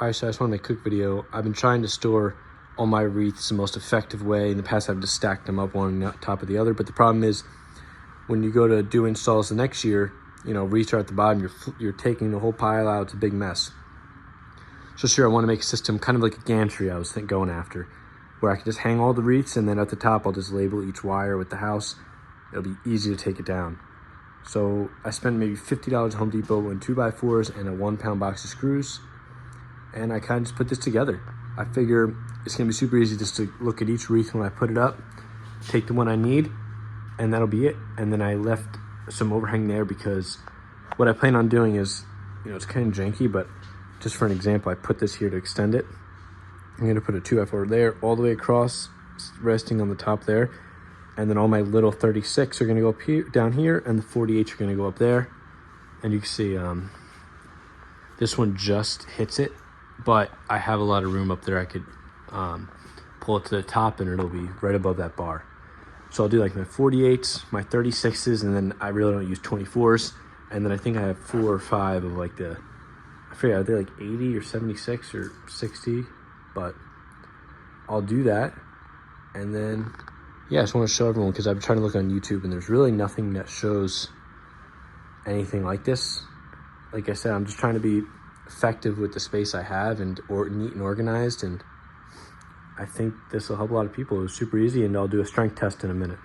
Alright, so I just want to make a quick video. I've been trying to store all my wreaths the most effective way. In the past, I've just stacked them up one on top of the other. But the problem is, when you go to do installs the next year, you know, wreaths are at the bottom. You're taking the whole pile out. It's a big mess. So sure, I want to make a system kind of like a gantry I was going after, where I can just hang all the wreaths, and then at the top, I'll just label each wire with the house. It'll be easy to take it down. So I spent maybe $50 at Home Depot and 2x4s and a 1-pound box of screws. And I kind of just put this together. I figure it's gonna be super easy just to look at each wreath when I put it up, take the one I need, and that'll be it. And then I left some overhang there because what I plan on doing is, you know, it's kind of janky, but just for an example, I put this here to extend it. I'm gonna put a 2x4 there all the way across, resting on the top there. And then all my little 36 are gonna go up here, down here, and the 48 are gonna go up there. And you can see this one just hits it, but I have a lot of room up there. I could pull it to the top and it'll be right above that bar. So I'll do like my 48s, my 36s, and then I really don't use 24s. And then I think I have 4 or 5 of like I forget, are they like 80 or 76 or 60? But I'll do that. And then, yeah, I just want to show everyone, because I've been trying to look on YouTube and there's really nothing that shows anything like this. Like I said, I'm just trying to be effective with the space I have and neat and organized, and I think this will help a lot of people. It was super easy, and I'll do a strength test in a minute.